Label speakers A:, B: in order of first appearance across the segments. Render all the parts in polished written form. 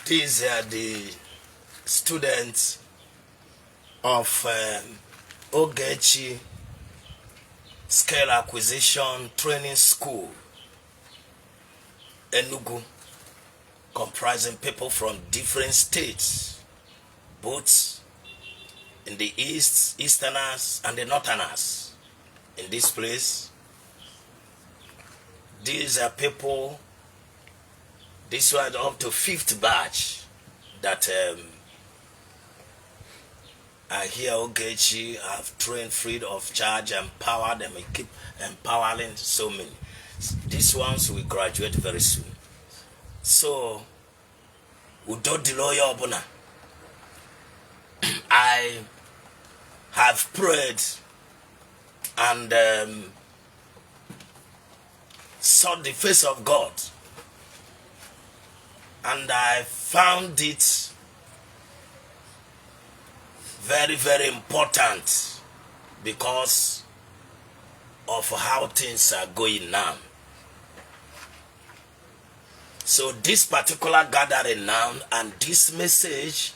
A: These are the students of Ogechi Scale Acquisition Training School, Enugu, comprising people from different states, both in the east, easterners, and the northerners. In this place, these are people. This was up to 5th batch that are here. Ogechi have trained free of charge, empowered them, and keep empowering so many. These ones will graduate very soon. So, Udo Diloya Obuna, I have prayed and sought the face of God. And I found it very, very important because of how things are going now. So this particular gathering now and this message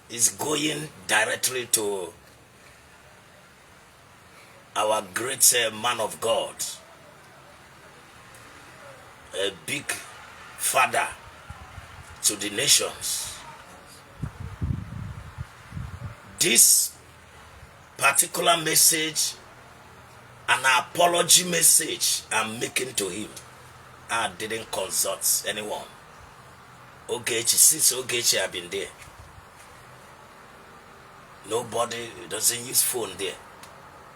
A: is going directly to our great man of God, a big father to the nations. This particular message, an apology message I'm making to him, I didn't consult anyone. Ogechi, since Ogechi have been there, nobody doesn't use phone there.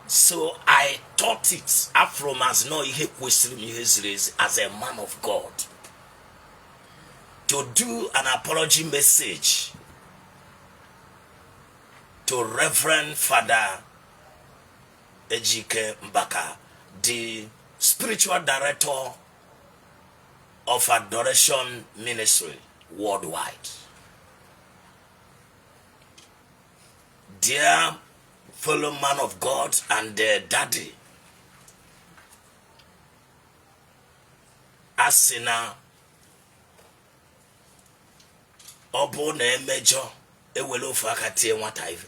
A: So I taught it from as no as a man of God to do an apology message to Reverend Father Ejike Mbaka, the spiritual director of Adoration Ministry worldwide. Dear fellow man of God and daddy, Asina Obo na emejo ewele ofu aka tie nwata ife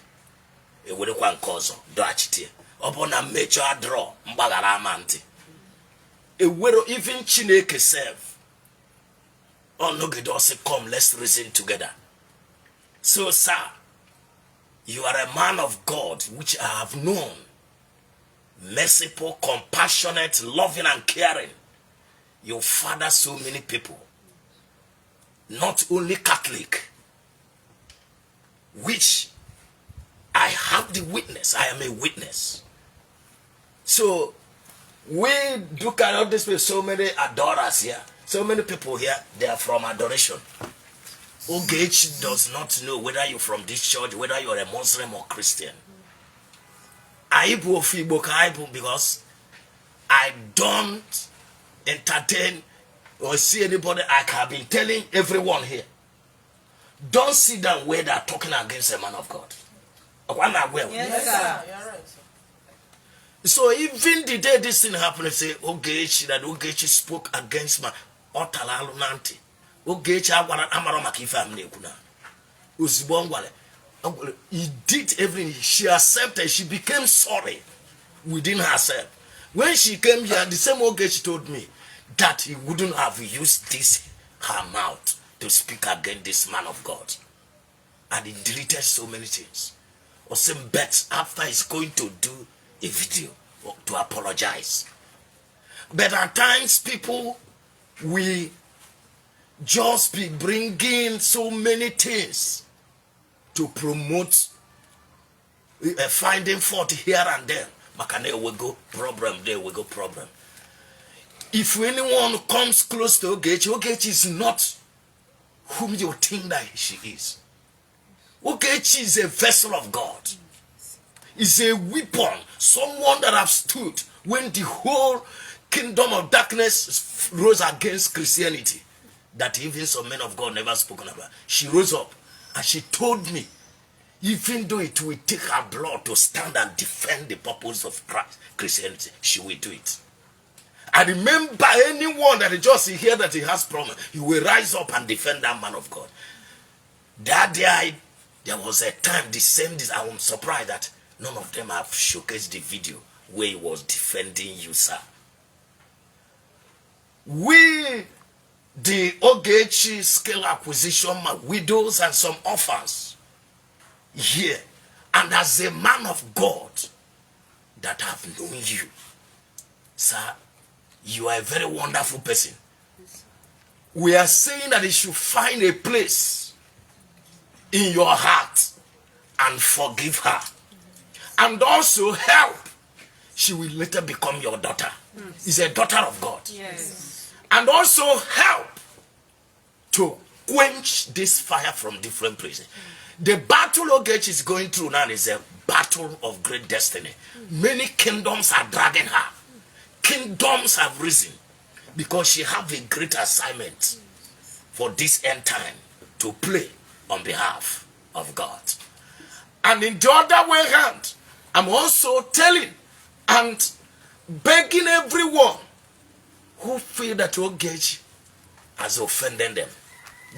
A: ewele kwa nke ọzọ do achitie obo na mejo adro mgbaghara ama ntị ewere even Chineke self onogide say come, let's reason together. So sir, you are a man of God which I have known, merciful, compassionate, loving and caring. You father so many people, not only Catholic, which I have the witness. I am a witness. So we look at all this with so many adorers here, so many people here, they are from adoration. Ogechi does not know whether you're from this church, whether you're a Muslim or Christian. Aibu of Igbo because I don't entertain or see anybody. I have been telling everyone here, don't sit down where they're talking against a man of God.
B: Yes, sir. You're right, sir.
A: So even the day this thing happened, say Ogechi, that Ogechi spoke against my Otalalu Nanti. Ogechi agwara amaro maka ife am na-ekwu. Ozugbo ngwale. He did everything. She accepted. She became sorry within herself. When she came here, the same Ogechi told me that he wouldn't have used this her mouth to speak against this man of God. And he deleted so many things. Or some bets after he's going to do a video to apologize. But at times people we just be bringing so many things to promote finding fault here and there. Makane we go problem, there we go problem. If anyone comes close to Ogechi, Ogechi is not whom you think that she is. Ogechi is a vessel of God. Is a weapon, someone that have stood when the whole kingdom of darkness rose against Christianity, that even some men of God never spoken about. She rose up and she told me, even though it will take her blood to stand and defend the purpose of Christ, Christianity, she will do it. I remember anyone that just hear that he has problem, he will rise up and defend that man of God. That day, there was a time, the same day, I was surprised that none of them have showcased the video where he was defending you, sir. We, the Ogechi scale acquisition, widows and some orphans here, and as a man of God that have known you, sir, you are a very wonderful person. We are saying that you should find a place in your heart and forgive her. And also help. She will later become your daughter. Is a daughter of God.
B: Yes.
A: And also help to quench this fire from different places. The battle Ogechi is going through now is a battle of great destiny. Many kingdoms are dragging her. Kingdoms have risen because she have a great assignment for this end time to play on behalf of God. And in the other way around, I'm also telling and begging everyone who feel that Ogechi has offended them.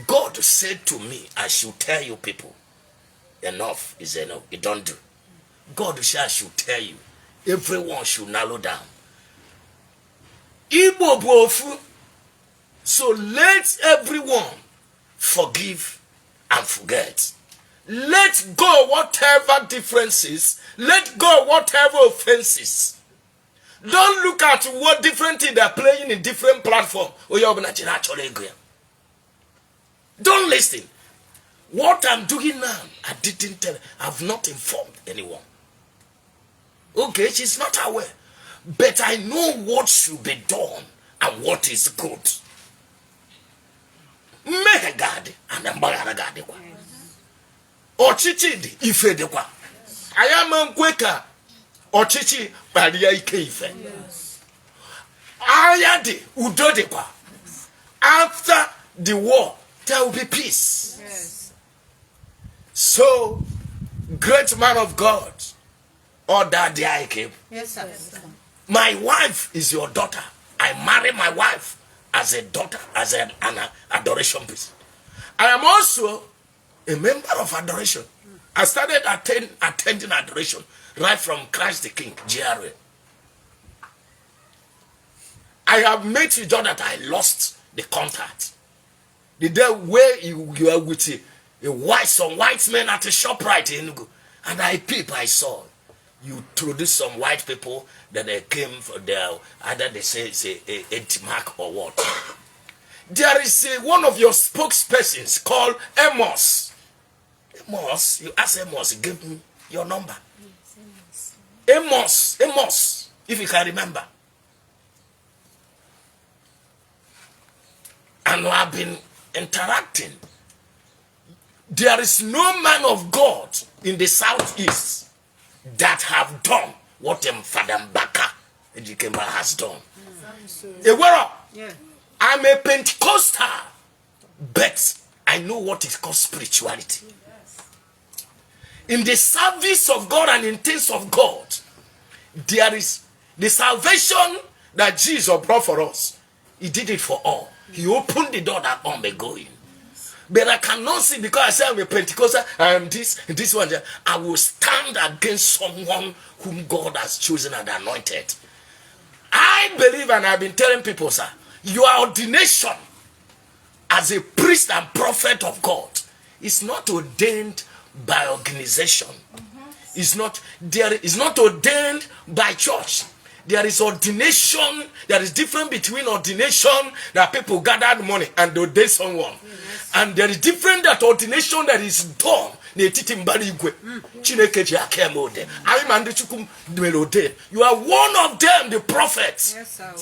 A: God said to me, I should tell you people, enough is enough. You don't do. God said I should tell you, everyone should narrow down. Igbo bofu. So let everyone forgive and forget. Let go whatever differences. Let go whatever offenses. Don't look at what different things they're playing in different platforms. Don't listen. What I'm doing now, I didn't tell. I've not informed anyone. Okay, she's not aware. But I know what should be done and what is good. Megagade and Mbagaragade. Ochichi di ife dekwa. Ayama nkweka ochichi baria ike ife. Ayade udo dekwa. After the war, there will be peace.
B: Yes.
A: So, great man of God, order the Ike.
B: Yes, sir.
A: My wife is your daughter. I marry my wife as a daughter, as an adoration piece. I am also a member of adoration. I started attending adoration right from Christ the King, GRA. I have made sure that I lost the contact. The day where you were with some white men at a shop right in Enugu, and I saw you introduced some white people that they came for their, either they say a mark or what. There is one of your spokespersons called Amos. Amos, you ask Amos, he gave me your number. Amos, if you can remember. And I've been interacting. There is no man of God in the southeast that have done what Father Mbaka Ejike Mbaka has done.
B: Yeah.
A: I'm a Pentecostal, but I know what is called spirituality. In the service of God and in things of God, there is the salvation that Jesus brought for us. He did it for all. He opened the door that all may go in. But I cannot see, because I say I'm a Pentecostal, I am this one. I will stand against someone whom God has chosen and anointed. I believe, and I've been telling people, sir, your ordination as a priest and prophet of God is not ordained by organization. It's not ordained by church. There is ordination. There is difference between ordination that people gather money and they ordain someone. Yes. And there is different that ordination that is done. You are one of them, the prophets.
B: Yes, sir.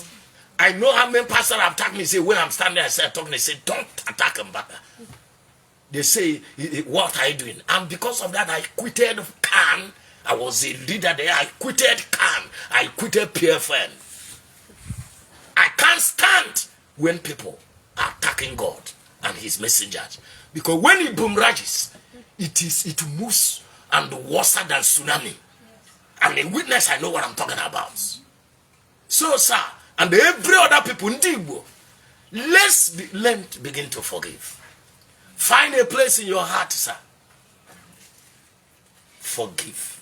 A: I know how many pastors have attacked me. Say, when I'm standing there, I say, talking, they say, don't attack Mbaka. They say, what are you doing? And because of that, I quitted Khan. I was a leader there. I quitted Khan. I quitted PFN. I can't stand when people are attacking God and his messengers. Because when it boomrages, it moves and worse than tsunami. And a witness, I know what I'm talking about. So, sir, and every other people in Igbo, let's begin to forgive. Find a place in your heart, sir. Forgive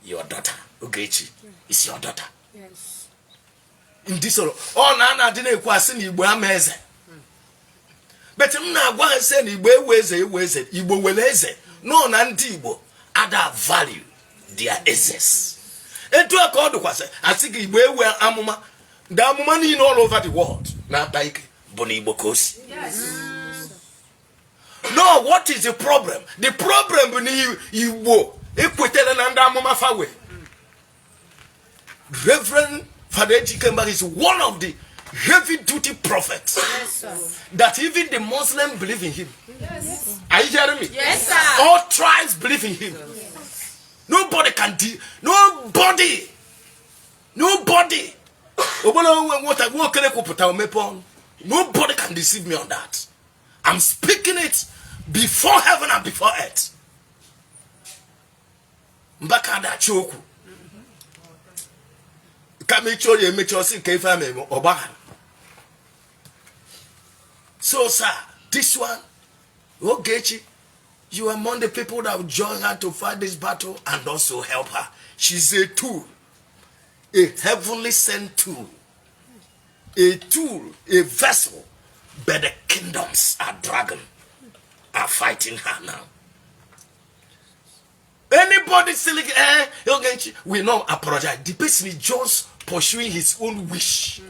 A: your daughter. Ogechi is your daughter.
B: Yes.
A: In this all na didn't kwasi ni Igbo ameze. But na gwa say ni Igbo eweze Igbo weleze. No na ndi Igbo other value their essence. Etu aka do kwase asị Igbo ewe amụma. The amụma ni all over the world. Na like boni Igbo kosi.
B: Yes.
A: No, what is the problem? The problem ni Igbo ekwetele na ndị amụma fawe. Reverend Father Ejike Mbaka is one of the heavy duty prophets.
B: Yes, sir.
A: That even the Muslims believe in him.
B: Yes.
A: Are you hearing me?
B: Yes, sir.
A: All tribes believe in him. Yes. Nobody can nobody. Nobody can deceive me on that. I'm speaking it before heaven and before earth. Mbaka da choku. So, sir, this one, Ogechi, you are among the people that will join her to fight this battle and also help her. She's a tool, a heavenly sent tool, a vessel, but the kingdoms are fighting her now. Anybody saying, Ogechi, we not apologize. The person is just pursuing his own wish.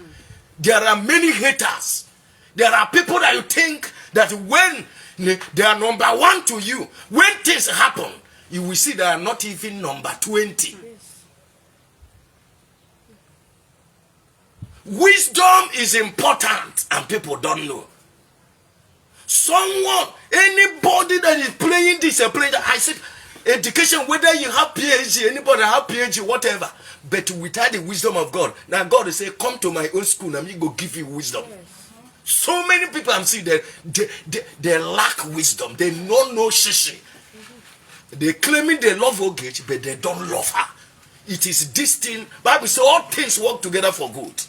A: There are many haters. There are people that you think that when they are number one to you, when things happen, you will see they are not even number 20. Wisdom is important and people don't know. Anybody that is playing this, I said, education, whether you have PhD, anybody have PhD, whatever, but without the wisdom of God. Now God will say, come to my own school and me go give you wisdom. Yes. So many people I'm seeing that they lack wisdom. They don't know shishi. They claiming they love Ogechi, but they don't love her. It is this thing. Bible says all things work together for good. Yes.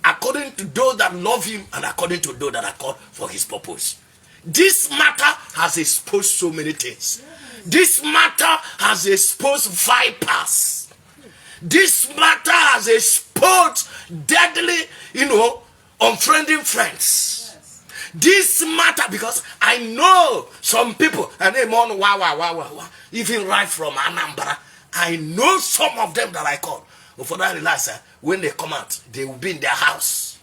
A: According to those that love him and according to those that are called for his purpose. This matter has exposed so many things. This matter has exposed vipers. This matter has exposed deadly, unfriendly friends. Yes. This matter, because I know some people, and they wow, even right from Anambra, I know some of them that I call. Before I realize when they come out, they will be in their house,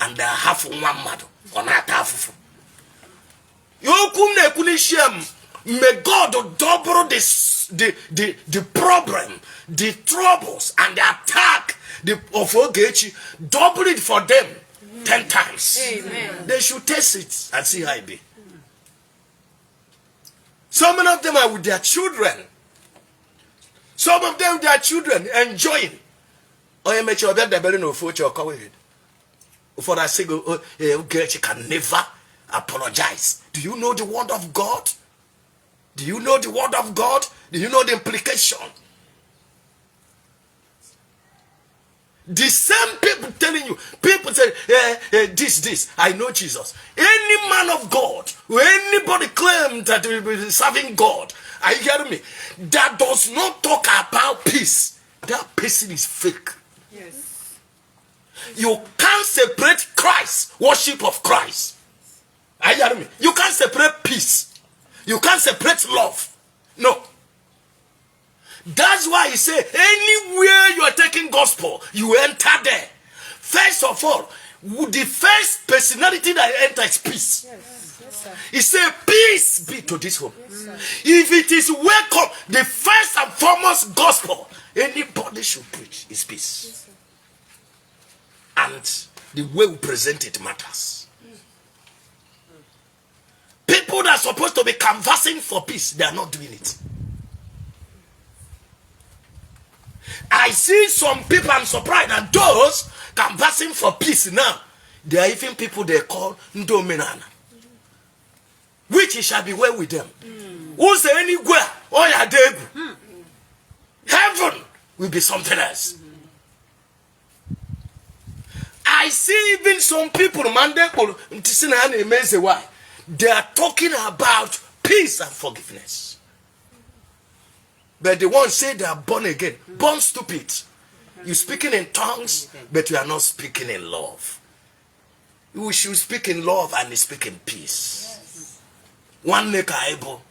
A: and they have one mother or not half. May God double the problem, the troubles, and the attack of Ogechi, double it for them 10 times. Amen. They should test it and see how it be. Some of them are with their children. Some of them, their children, enjoying. Oh, make sure that they're better no future cover it. For that single, Ogechi can never apologize. Do you know the word of God? Do you know the word of God? Do you know the implication? The same people telling you, people say, this, I know Jesus. Any man of God, or anybody claim that will be serving God, are you hearing me? That does not talk about peace. That person is fake. Yes. You can't separate Christ, worship of Christ. Are you hearing me? You can't separate peace. You can't separate love. No. That's why he said, anywhere you are taking gospel, you enter there. First of all, the first personality that enters peace. Yes. Yes, sir. He said, peace be to this home. Yes, if it is welcome, the first and foremost gospel anybody should preach is peace. Yes, and the way we present it matters. People that are supposed to be canvassing for peace, they are not doing it. I see some people, I'm surprised, and those canvassing for peace now, they are even people they call Ndomenana. Which it shall be well with them. Who say anywhere, oh yeah, they heaven will be something else. I see even some people, man, they They are talking about peace and forgiveness. But the ones say they are born again, born stupid. You're speaking in tongues, but you are not speaking in love. You should speak in love and speak in peace. One make able.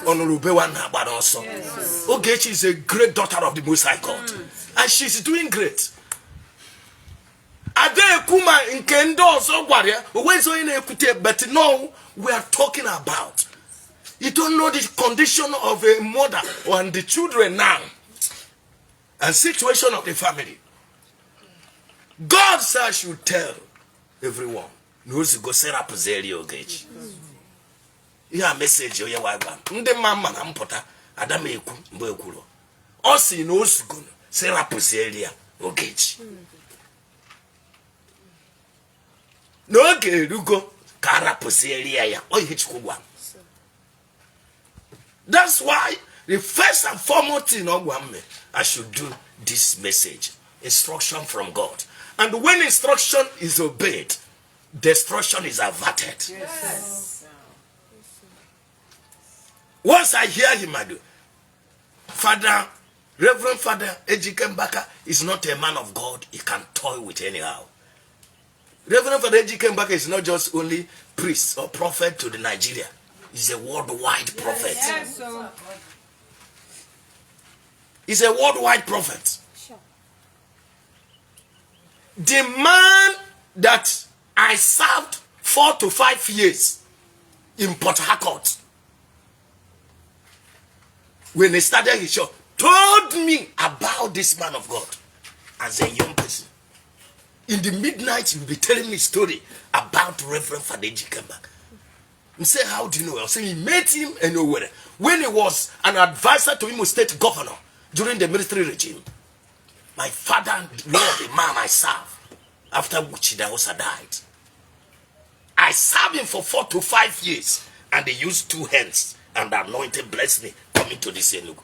A: Onorube one but also. Ogechi is a great daughter of the Most High God. And she's doing great. Ade kuma nkendo so gwaria. Owenzo ine ekute, but no, we are talking about. You don't know the condition of a mother and the children now. And situation of the family. God said I should tell everyone. Knows go set up Zeli Ogechi. Yeah, message yo ya ndị mama na mpụta Adam ekwu mgbe ekwuru ọ si na osugo se rapụzieli ya Ogechi n'oge erugo ka rapụzieli ya ọ ihe Chukwu gwa. That's why the first and foremost thing I should do this message, instruction from God, and when instruction is obeyed, destruction is averted.
B: Yes.
A: Once I hear him, I do. Father, Reverend Father Ejike Mbaka is not a man of God. He can toy with anyhow. Reverend Father Ejike Mbaka is not just only priest or prophet to the Nigeria. He's a worldwide prophet.
B: Yes,
A: He's a worldwide prophet. Sure. The man that I served 4 to 5 years in Port Harcourt, when he started his show, told me about this man of God as a young person. In the midnight, he will be telling me a story about Reverend Father Ejike Mbaka. He said, how do you know? I said, he met him anywhere. When he was an advisor to Imo State Governor during the military regime. My father and Lord, the man I served, after which Dahosa died. I served him for 4 to 5 years, and they used 2 hands, and the anointed blessed me coming to this Enugu.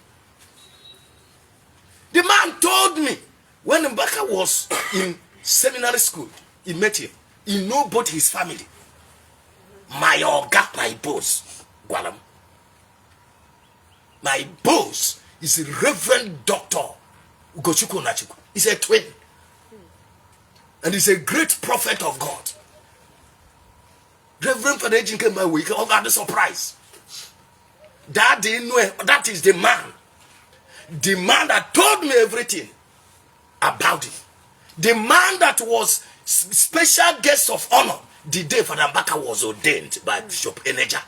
A: The man told me when Mbaka was in seminary school, he met him. He knew both his family. My oga, my boss, Gualam. My boss is a Reverend Dr. Ogechi Okeke Njaka. He's a twin. And he's a great prophet of God. Reverend Father Ejike Mbaka, we got the surprise. That didn't know, that is the man. The man that told me everything about it. The man that was special guest of honor the day Father Mbaka was ordained by Bishop Eneja.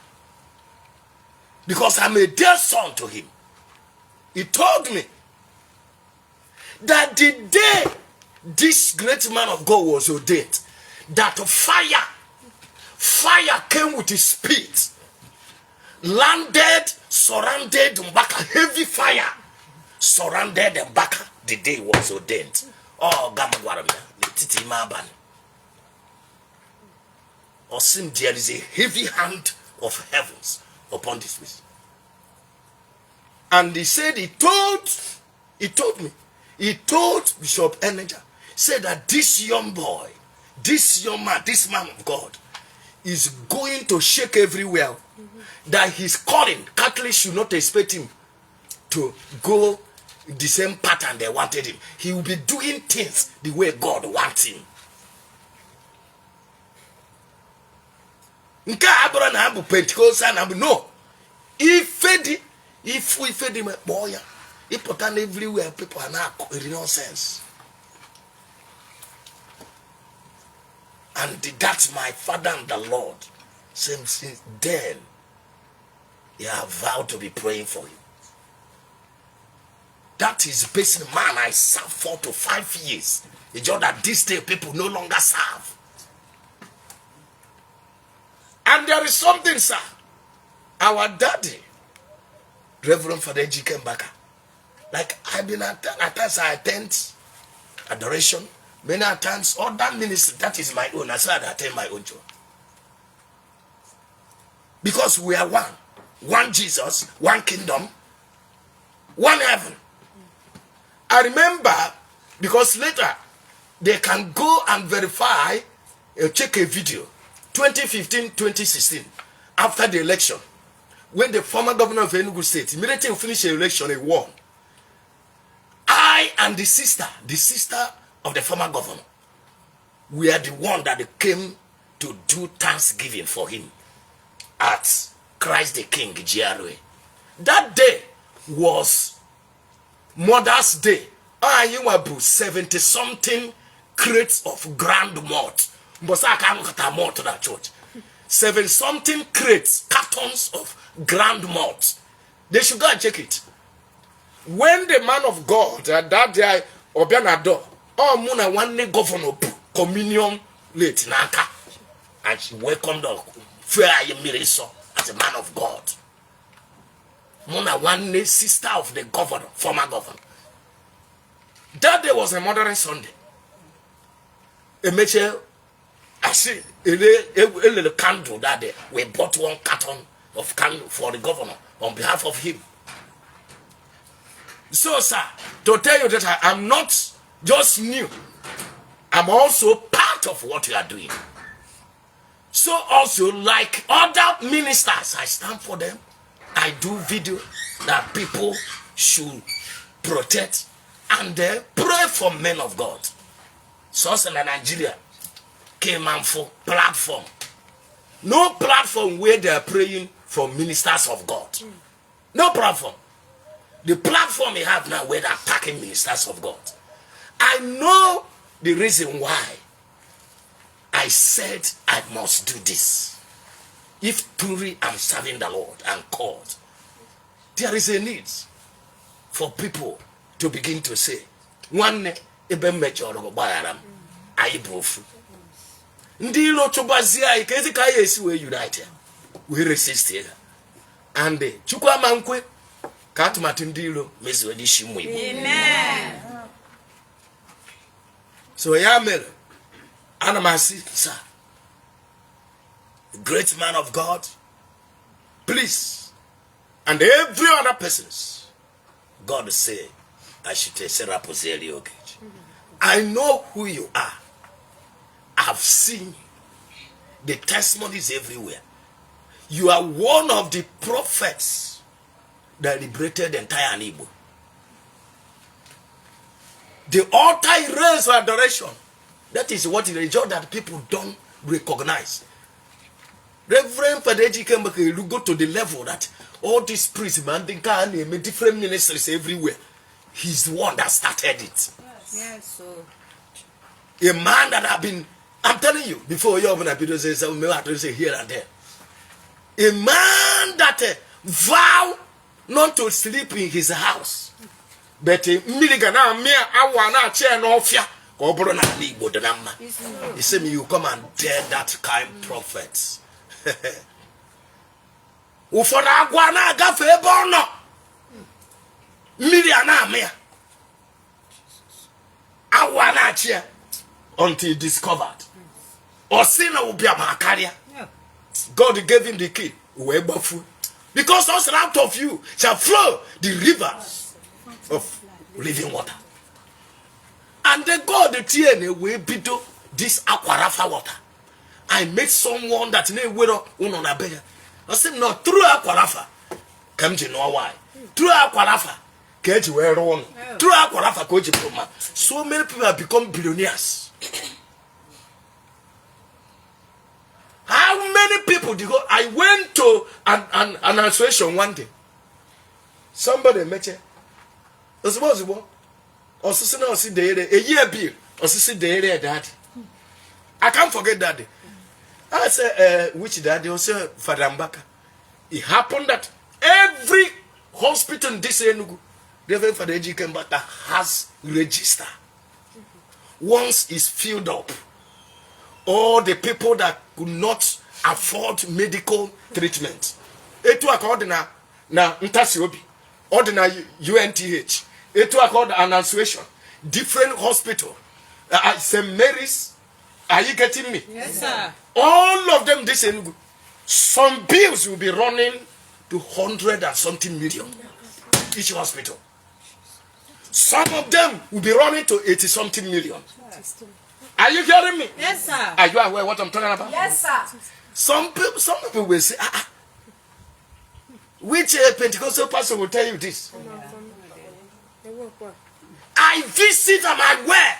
A: Because I'm a dear son to him. He told me that the day this great man of God was ordained, that fire came with his speed, landed, surrounded Mbaka, heavy fire, surrounded Mbaka the day he was ordained. Oh, Gamagwaramia, Titi Maban. Or seem there is a heavy hand of heavens upon this place. And he said, he told Bishop Eneja, said that this young boy, this young man, this man of God is going to shake everywhere. That he's calling. Catholics should not expect him to go the same pattern they wanted him. He will be doing things the way God wants him. Nka abura na abu Pentecostal na abu no. If we fed him boy, he put on everywhere people are now in nonsense. And that's my father and the Lord. Since then, he have vowed to be praying for him. That is basically man I served 4 to 5 years. It's just that this day people no longer serve. And there is something, sir. Our daddy, Reverend Father Ejike Mbaka, like I've been at times I attend adoration, many times other ministry, that is my own. I said I attend my own church. Because we are one. One Jesus, one kingdom, one heaven. I remember, because later they can go and verify, check a video, 2015, 2016. after the election, when the former governor of Enugu State, immediately he finished the election, he won. I and the sister of the former governor, we are the one that came to do thanksgiving for him at Christ the King, GRA. That day was Mother's Day. I was 70 something crates of grand malt. But I can't get a malt to that church. 7 something crates, cartons of grand malt. They should go and check it. When the man of God, that day, Obianado, Muna one governor communion late Naka, and she welcomed the fair Miriso as a man of God. Muna one sister of the governor, former governor. That day was a Mothering Sunday. I see a little candle that day. We bought 1 carton of candle for the governor on behalf of him. So, sir, to tell you that I am not just new, I'm also part of what you are doing. So also, like other ministers, I stand for them. I do video that people should protect and pray for men of God. So in Nigeria came out for platform. No platform where they are praying for ministers of God. No platform. The platform we have now where they're attacking ministers of God. I know the reason why I said I must do this. If truly I'm serving the Lord and called, there is a need for people to begin to say, one ebe mechoro bayaram aibofu. Ndi lo chobazia ikezi ka yesi we united. We resist here. And chukwa mankwe ka atumatu ndi lo meziwe di shimu Igbo. Amen. So ya mere anamasi sir, the great man of God, please, and every other persons, God say, I should say, Ogechi. I know who you are. I've seen the testimonies everywhere. You are one of the prophets that liberated the entire Igbo. The altar raised for adoration. That is what is the job that people don't recognize. Reverend Ejike Mbaka, you go to the level that all these priests, man, they can name different ministries everywhere. He's the one that started it.
B: Yes, so.
A: A man that have been, I'm telling you, before you open a video, say here and there. A man that vow not to sleep in his house. But Miligana, mere awana chair no fear. He said, you come and dare that kind prophets. Ufona agwana gafe bono. Miliana mea. Awana chair until discovered. Or sin will be a makaria. God gave him the key. Because us out of you shall flow the rivers of living water. And then God the TNA will be do this aquarafa water. I met someone that name widow unona bear. I said no through aquarafa. Come to know why. Through aquarafa. Get you where on. Through aquarafa coach program. So many people have become billionaires. How many people did go? I went to an association one day. Somebody met you. Also, see the a year bill. Also, see the daddy. I can't forget that day. I said, which daddy? Also, Father Mbaka. It happened that every hospital in this Enugu, Reverend Father Ejike Mbaka has register. Once it's filled up, all the people that could not afford medical treatment, etu according na Ntasiobi, ordinary UNTH. It was called an announcement. Different hospital. St. Mary's. Are you getting me?
B: Yes, sir.
A: All of them, this Enugu. Some bills will be running to 100 and something million. Each hospital. Some of them will be running to 80 something million. Are you hearing me?
B: Yes, sir.
A: Are you aware what I'm talking about?
B: Yes, sir.
A: Some people will say, which Pentecostal pastor will tell you this? I visit and I wear.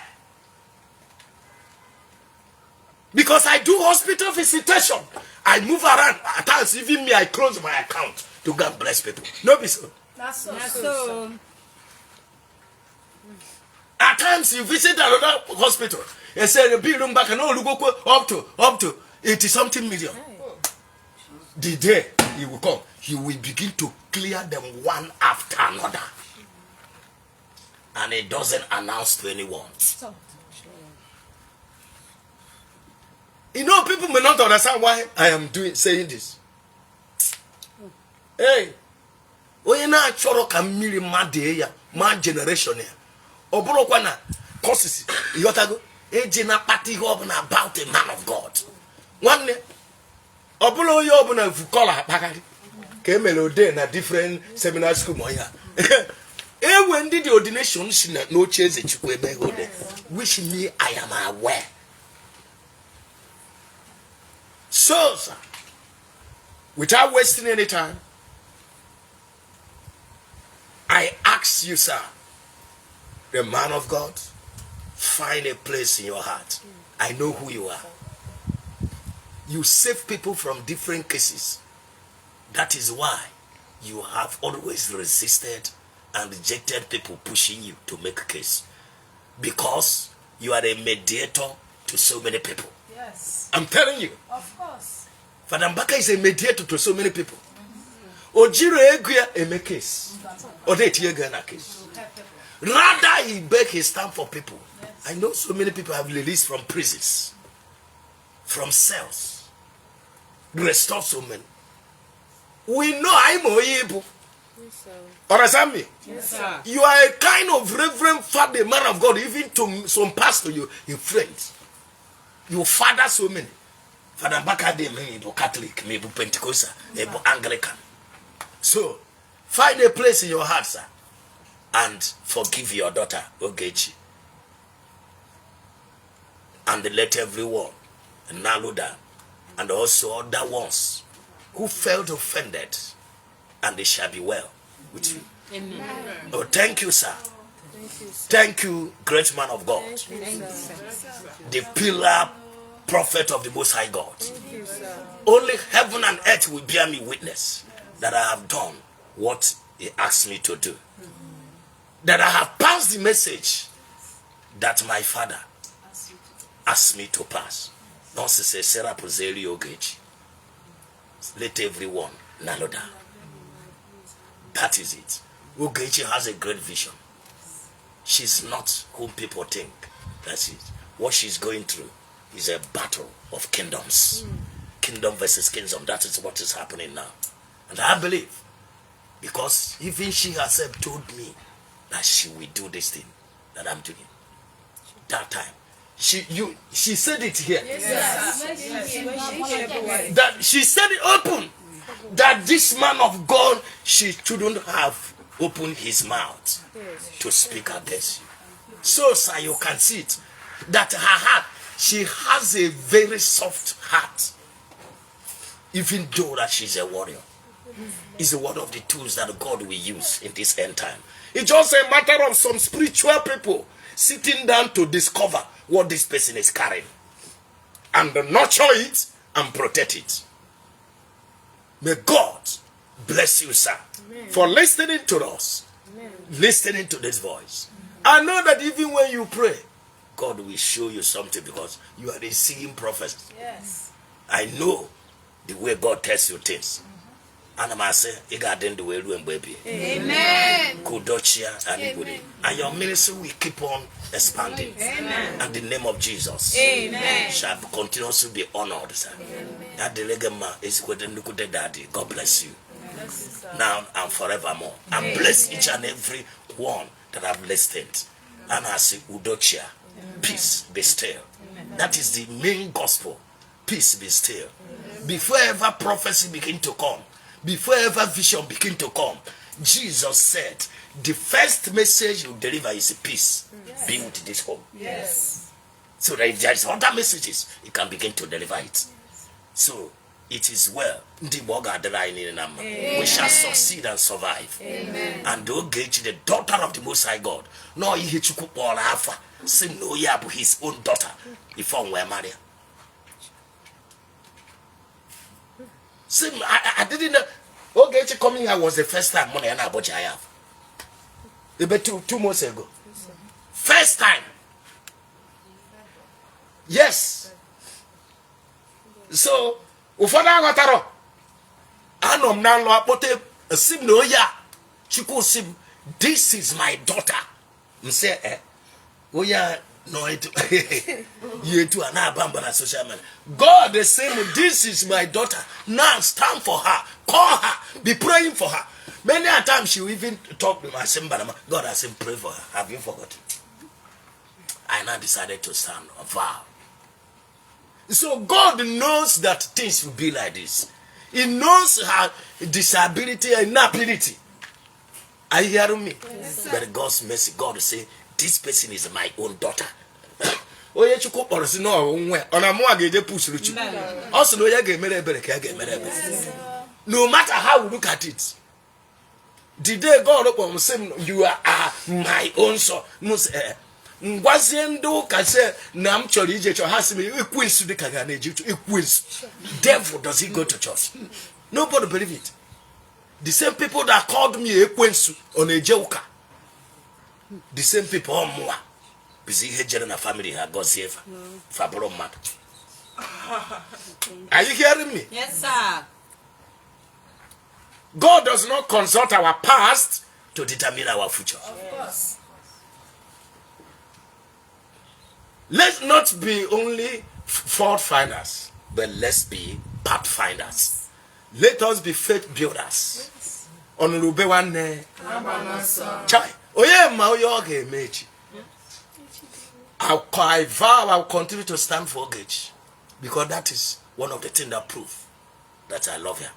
A: Because I do hospital visitation. I move around. At times, even me, I close my account to go and bless people. No, be so.
B: That's so.
A: At times, you visit another hospital and say, the bill back and all go up to 80 something million. The day he will come, he will begin to clear them one after another. And it doesn't announce to anyone. You know, people may not understand why I am saying this. Hey, when na choro kamiri made ya, my generation ya. Oburo kwa na causes yotago eje na party hob na about a man of God. One oburo yo obu na vukola bakari. Ke melode na different seminar school mo ya. When did the ordination no chase Chukwebe hold, which me I am aware. So, sir, without wasting any time, I ask you, sir, the man of God, find a place in your heart. I know who you are. You save people from different cases. That is why you have always resisted and rejected people pushing you to make a case. Because you are a mediator to so many people.
B: Yes.
A: I'm telling you.
B: Of course.
A: Father Mbaka is a mediator to so many people. Ojiro Eguya make case. Odeti Egana case. Rather, he beg his time for people. Yes. I know so many people have released from prisons, from cells, restore so many. We know I'm Oyibo. Understand me?
B: Yes, sir.
A: You are a kind of reverend father, man of God, even to some pastor, your friends. Your father so many. Father Mbaka de me Catholic, maybe Pentecostal, maybe Anglican. So, find a place in your heart, sir, and forgive your daughter, Ogechi. And let everyone, Naluda, and also other ones who felt offended, and they shall be well with you.
B: Amen.
A: Oh, thank you, sir. Thank you, great man of God. The pillar prophet of the Most High God. Only heaven and earth will bear me witness that I have done what he asked me to do. That I have passed the message that my father asked me to pass. Don't say Sarah Pozeri Ogechi. Let everyone Naloda. That is it. Ogechi has a great vision. She's not whom people think. That's it. What she's going through is a battle of kingdoms. Kingdom versus kingdom. That is what is happening now. And I believe, because even she herself told me that she will do this thing that I'm doing. That time. She said it here.
B: Yes.
A: That she said it open. That this man of God, she shouldn't have opened his mouth to speak against you. So, sir, you can see it. That her heart, she has a very soft heart. Even though that she's a warrior. It's one of the tools that God will use in this end time. It's just a matter of some spiritual people sitting down to discover what this person is carrying. And nurture it and protect it. May God bless you, sir, for listening to us, listening to this voice. I know that even when you pray, God will show you something because you are a seeing prophet.
B: Yes.
A: I know the way God tells you things. And I must say, you got the way you baby.
B: Amen.
A: Kudochia and Igbo. And your ministry will keep on expanding.
B: Amen.
A: And the name of Jesus shall continuously be honored, sir. That the legema is with the Nukude Daddy. God bless you. Now and forevermore. And bless each and every one that have listened. And I say, Udochia, peace be still. That is the main gospel. Peace be still. Before ever prophecy begin to come, before ever vision begin to come, Jesus said, the first message you deliver is peace. Be with this home.
B: Yes.
A: So that if there is other messages, you can begin to deliver it. So it is well. We shall succeed and survive.
B: Amen.
A: And Ogechi, the daughter of the Most High God, no, he took all alpha. Same no, yeah, but his own daughter. If I were married. Same, I didn't know. Ogechi coming here was the first time money and I have. About 2 months ago. First time. Yes. So, ufana agotaro. Anom na lo apote sim no ya. Chiku sim, this is my daughter. Mse oya no it you too na bamba na social media. God is saying this is my daughter. Now stand for her. Call her. Be praying for her. Many a times she will even talk to my son, God has said pray for her. Have you forgotten? I now decided to stand a vow. So God knows that things will be like this. He knows her disability and inability. Are you hearing me? Yes, but God's mercy, God will say, this person is my own daughter. Oh, yeah, you go or no, on a more get push. Also, no, you get married. No matter how we look at it, the day God opened saying, you are my own son. No, Ngwaziendo kase na mchori Ijecho has me equins the kagane Ijecho equins. Therefore does he go to church? Nobody believe it. The same people that called me equins on a joker. The same people on moi. Busy hedger na family have got safe. Fabro mat. Are you hearing me?
B: Yes, sir.
A: God does not consult our past to determine our future.
B: Of course.
A: Let's not be only fault finders, but let's be pathfinders. Let us be faith builders. Honorable one chai. Oye ma oye mechi. I vow I'll continue to stand for Ogechi, because that is one of the things that prove that I love her,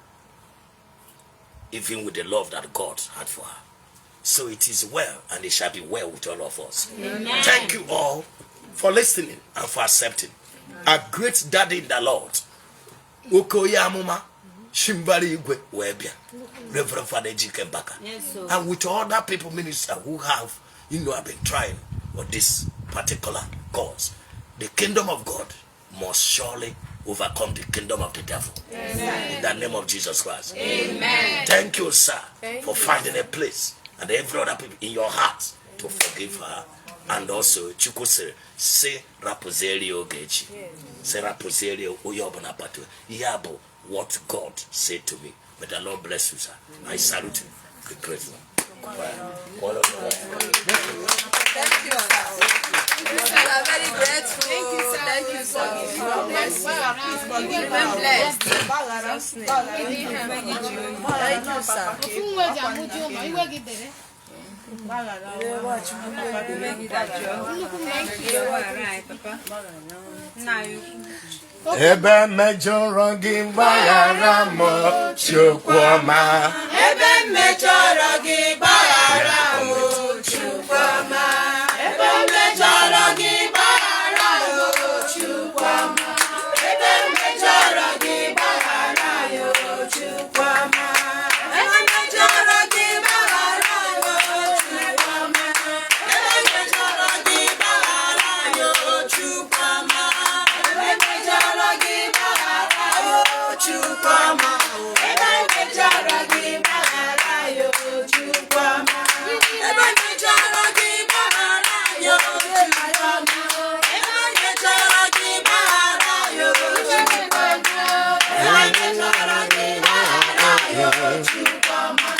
A: even with the love that God had for her. So it is well, and it shall be well with all of us. Amen. Thank you all for listening and for accepting. A great daddy in the Lord, Okoyamuma Shimbari Igwe Webia, Reverend Father Ejike Mbaka, and with other people ministers who have, have been trying for this particular cause. The kingdom of God must surely overcome the kingdom of the devil. Amen. In the name of Jesus Christ. Amen. Thank you, sir, for finding a place and every other people in your heart to forgive her. And also, Chukuse, say Rapozeli Ogechi. Say Rapozeli Oyobana Patu. Yabo, what God said to me. May the Lord bless you, sir. I salute you. Be grateful.
B: Thank you, sir. We are very grateful. Thank you, sir. Thank you, sir. God bless you. Remain blessed. Thank you, sir.
A: Ebe mejọrọ gị gbaghara m Chukwuma.
B: Ebe mejọrọ gị gbaghara m Chukwuma. Ebe mejọrọ gị gbaghara m Chukwuma. Ebe mejọrọ gị gbaghara m Chukwuma. Ebe mejọrọ gị gbaghara m Chukwuma. Ebe mejọrọ gị gbaghara m Chukwuma. Ebe mejọrọ gị gbaghara m Chukwuma. Ebe mejọrọ gị gbaghara m Chukwuma. Ebe mejọrọ gị gbaghara m Chukwuma. Ebe mejọrọ gị gbaghara m Chukwuma. Ebe mejọrọ gị gbaghara m Chukwuma.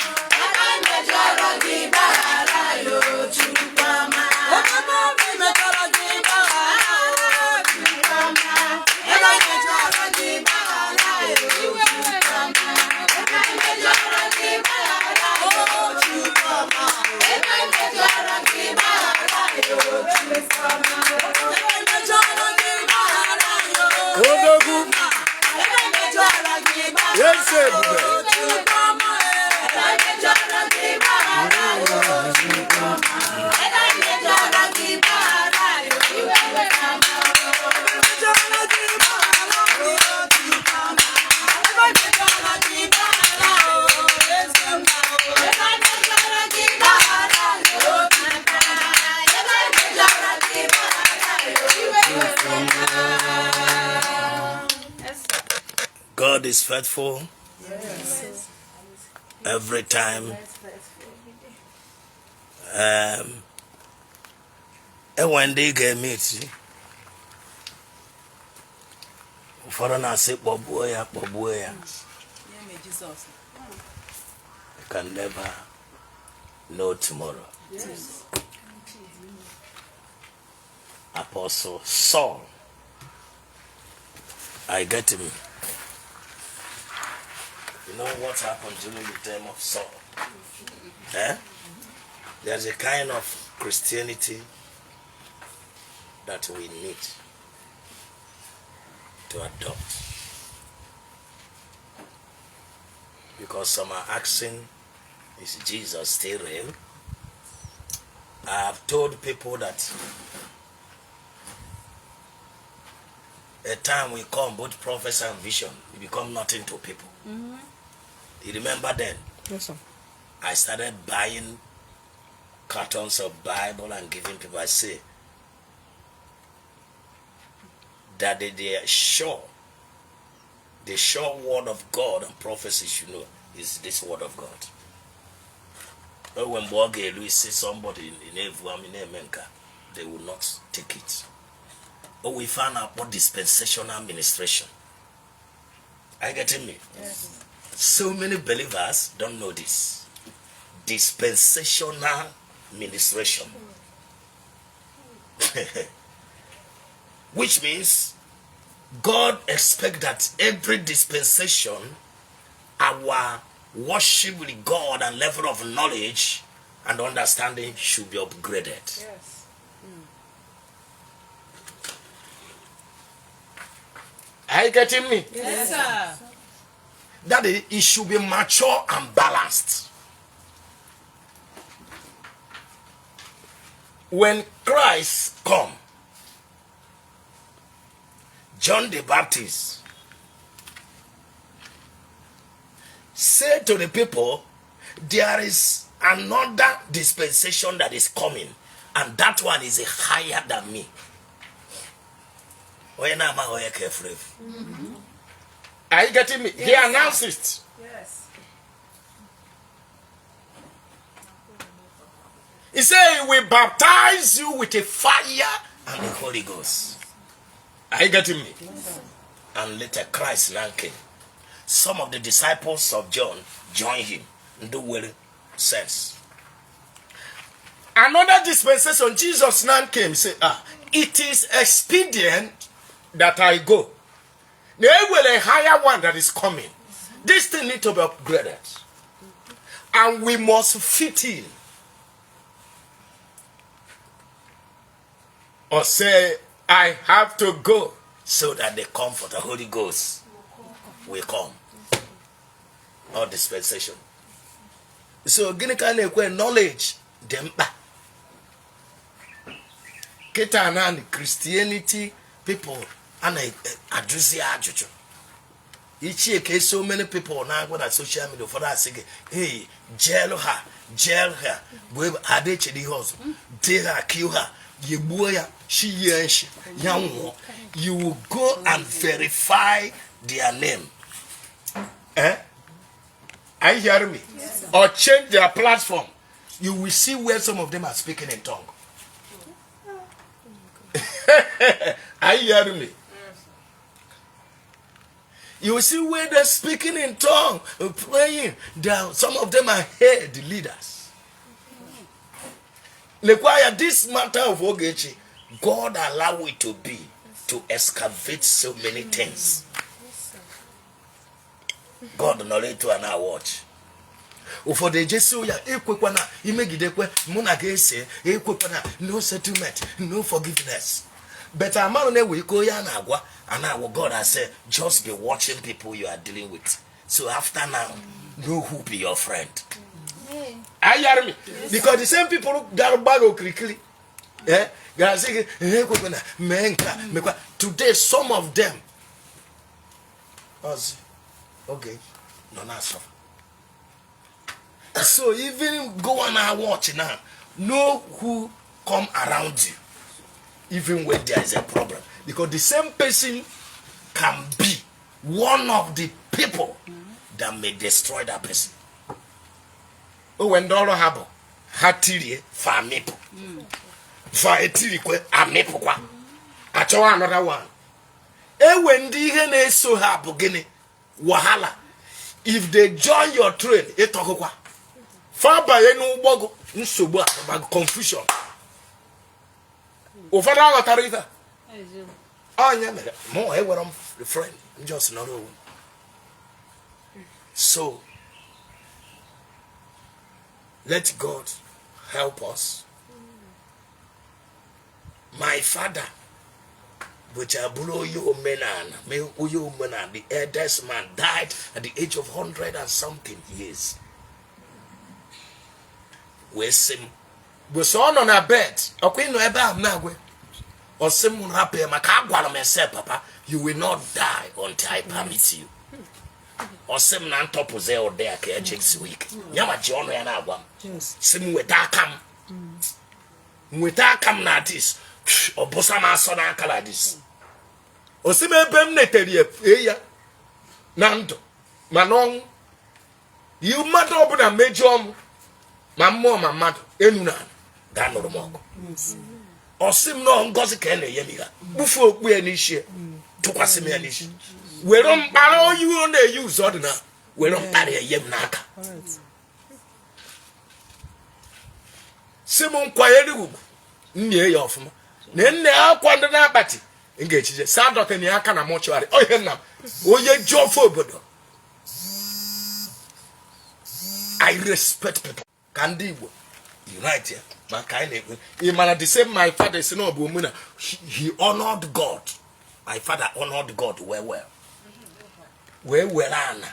B: Ebe mejọrọ gị gbaghara m Chukwuma. Ebe mejọrọ gị gbaghara m Chukwuma. Ebe mejọrọ gị gbaghara m Chukwuma. Ebe mejọrọ gị gbaghara m Chukwuma. Ebe mejọrọ gị gbaghara m Chukwuma. Ebe mejọrọ gị gbaghara m
A: Odogu.
B: Ebe mejọrọ gị gbaghara
A: Yes,
B: m Chukwuma. Ebe mejọrọ gị gbaghara m Chukwuma. Ebe mejọrọ gị gbaghara m Chukwuma.
A: God is faithful.
B: Yes.
A: Every time. And when they get meet, for an asset, Boboya. You can never know tomorrow.
B: Yes.
A: Apostle Saul. I get him. You know what happened during the time of Saul? There's a kind of Christianity that we need to adopt. Because some are asking, is Jesus still real? I have told people that a time will come, both prophets and vision, it become nothing to people. You remember then?
B: Yes, sir.
A: I started buying cartons of Bible and giving people. I say that the sure word of God and prophecy, you know, is this word of God. But when Louis see somebody in Emenka, they will not take it. But we found out what dispensational administration. Are you getting me?
B: Yes.
A: So many believers don't know this. Dispensational administration. Which means God expects that every dispensation, our worship with God and level of knowledge and understanding should be upgraded.
B: Yes.
A: Are you getting me?
B: Yes, sir.
A: That is, it should be mature and balanced. When Christ come, John the Baptist said to the people, there is another dispensation that is coming, and that one is higher than me. Are you getting me? Yes. He announced it.
B: Yes.
A: He said, he will baptize you with a fire and the Holy Ghost. Are you getting me?
B: Yes.
A: And later Christ now came. Some of the disciples of John joined him in the well sense. Another dispensation, Jesus now came, say, it is expedient that I go. There will a higher one that is coming. This thing needs to be upgraded. And we must fit in. Or say, I have to go so that the comfort of the Holy Ghost will come. Or dispensation. So, knowledge, dempa. Christianity, people, and address the each case so many people now go on social media for that say, hey, jail her, we had the house, they her, kill her, you boy, she young, you will go and verify their name. Are you hearing me? Yes, or change their platform. You will see where some of them are speaking in tongue. Are you hearing me? You will see where they're speaking in tongue, praying. Some of them are here, the leaders. This matter of Ogechi, God allow it to be, to excavate so many things. God knowledge to an watch. For the Jesu ya ekwekwana imegidekwe muna gese ekwekwana no settlement, no forgiveness. But a man we go ya na agwa and now God has said just be watching people you are dealing with. So after now, know who be your friend. I hear me? Yes, because the same people that bago quickly. Today some of them okay, no answer. So even go on and watch now. Know who come around you. Even when there is a problem. Because the same person can be one of the people that may destroy that person. Oh, when Dolo Habo, Hatiri, Famipo, Faetiri, Amipo, Achawa another one. When the hene so hapo gene, Wahala, if they join your train, etokwa. Far by any bogo, nsubu, confusion. Ofada watarita. Oh, yeah, more I were the friend, just not all. So, let God help us. My father, which I blow you menan, the eldest man died at the age of 100 and something years. We sim, we saw on a bed, a queen no eba nagwe, or some rape macagwala myself, papa, you will not die until I permit you. Or some non topos or there, Kajik's week. Yama John and Agua. Sim with Dakam. With Dakam Natis, or Bosama Sona Caladis. Or Sime Bemneteria, Nando, Manon. You mad open a major, Mamma, Mamma, Enuna, Dano Moko. Or Sim no Gosicane Yemiga, Buffo, we an issue, to Quasimanish. We don't borrow you on the use ordinary. We don't carry a yem naka. Simon Quayeru near your form. Then they are quite an apathy. Engage the sound of any akana mortuary. Oh, yeah, now. Oh, yeah, Joe Fobodo. I respect people. Candibo. You right here. My kind of he man the same my father is no woman. He honored God. My father honored God well. Where Anna?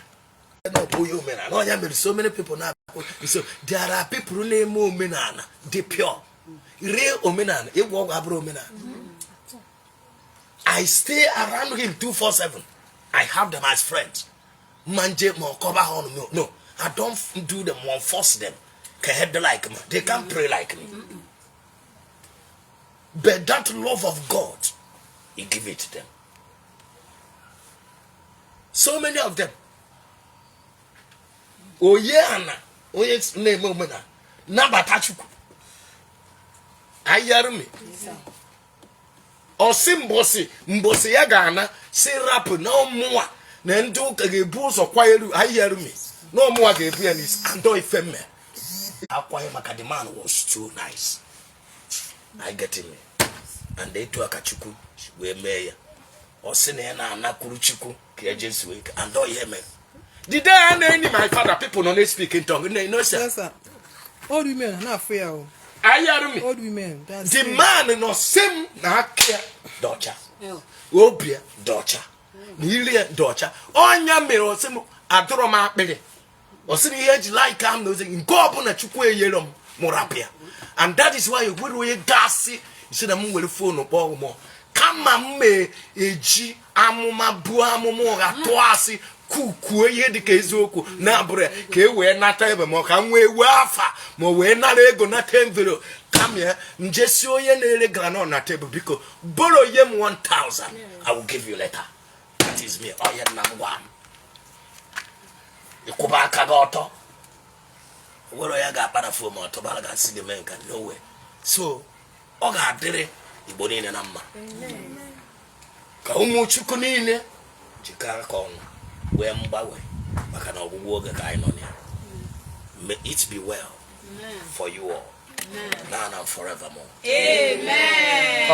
A: So many people now. So there are people who name Menana, the pure, real Omenan, it walk abro Menan. I stay around him 247. I have them as friends. Manje more cover on no. I don't do them or force them. Can head like me. They can't pray like me. But that love of God, He give it to them. So many of them. Oh yeah, Anna. Oh yes, name Momena. Nabatachuku. Ayarmi. Or Simbosi, Mbosi Yagana, say rap no more. Nendo Kagabus or Quairu, Ayarmi. No more Gabrianis, and do effeme. Aquay Macadiman was too nice. I get him. And they took a kachuku, we mayor. Or Senena Nakuruchuku, Kajan's week, and do ye me. Did I name my father? People don't speak in tongue. No, sir.
C: Old women, not fair.
A: I hear me.
C: Old women.
A: The man no same na care daughter. Obia daughter. Nilia daughter. Onya me o same adoro ma pele. O sini age like am no say go up na chukwu eyelom morapia. And that is why you we gas you say na mo phone no bo mo. Kama me eji amuma bu amumu ga to ase kuku ye de kezoku na abure ke we nata ebe mo ka nwe we afa mo we na ego na temvelo come here njesi oye na ele grano na table because borrow yem 1,000 I will give you later. That is me. Oye na ngwa ikuba aka ga oto woro ya ga para fo mo to bala ga si de men kan no way. So o ga adire Igbo niile na mma ka ụmụ Chukwu niile jikara ka ọnụ wee mgbawe maka na ọgwụgwụ oge ka anyị nọ ya. May it be well for you all now and forevermore. Amen.